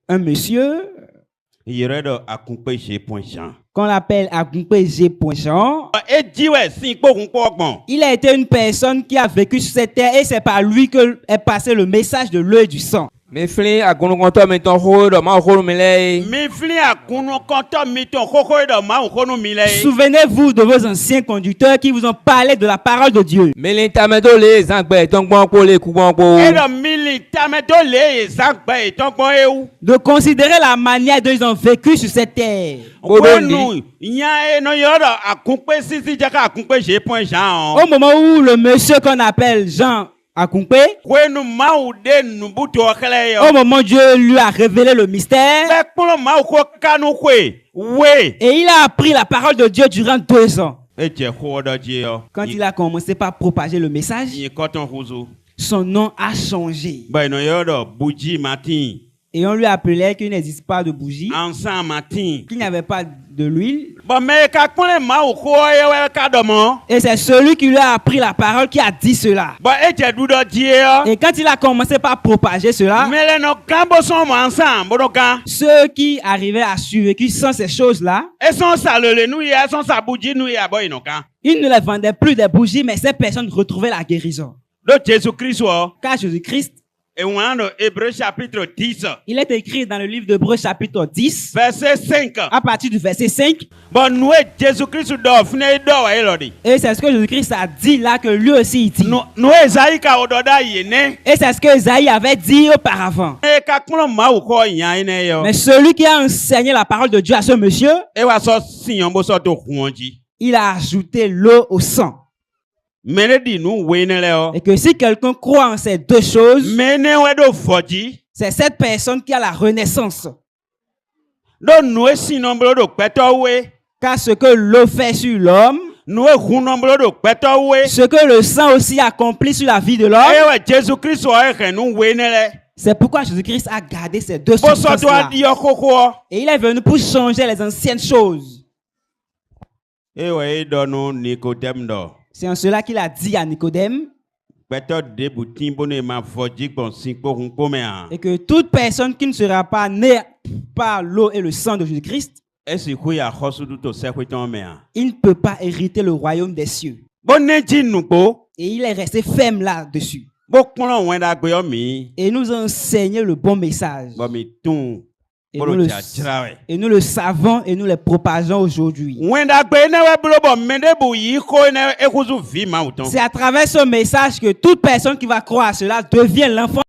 Un monsieur qu'on appelle Agunkpe Jean. Il a été une personne qui a vécu sur cette terre et c'est par lui que est passé le message de l'eau et du sang. Souvenez-vous de vos anciens conducteurs qui vous ont parlé de la parole de Dieu. De considérer la manière dont ils ont vécu sur cette terre. Au moment où le monsieur qu'on appelle Jean Agunkpe, au moment où Dieu lui a révélé le mystère, et il a appris la parole de Dieu durant 2 ans. Quand il a commencé par propager le message, son nom a changé. Et on lui appelait qu'il n'existe pas de bougie, qu'il n'y avait pas de l'huile. Et c'est celui qui lui a appris la parole qui a dit cela. Et quand il a commencé par propager cela, ceux qui arrivaient à survécu sans ces choses-là, ils ne les vendaient plus des bougies, mais ces personnes retrouvaient la guérison. Car Jésus-Christ, il est écrit dans le livre d'Hébreux chapitre 10, verset 5. à partir du verset 5. Et c'est ce que Jésus-Christ a dit là que lui aussi il dit. Et c'est ce que Isaïe avait dit auparavant. Mais celui qui a enseigné la parole de Dieu à ce monsieur, il a ajouté l'eau au sang. Et que si quelqu'un croit en ces deux choses, c'est cette personne qui a la renaissance. Car ce que l'eau fait sur l'homme, ce que le sang aussi accomplit sur la vie de l'homme, c'est pourquoi Jésus-Christ a gardé ces deux choses-là. Et il est venu pour changer les anciennes choses. C'est en cela qu'il a dit à Nicodème, et que toute personne qui ne sera pas née par l'eau et le sang de Jésus-Christ, il ne peut pas hériter le royaume des cieux. Et il est resté ferme là-dessus. Et nous a enseigné le bon message. Et nous le savons et nous le propageons aujourd'hui. C'est à travers ce message que toute personne qui va croire à cela devient l'enfant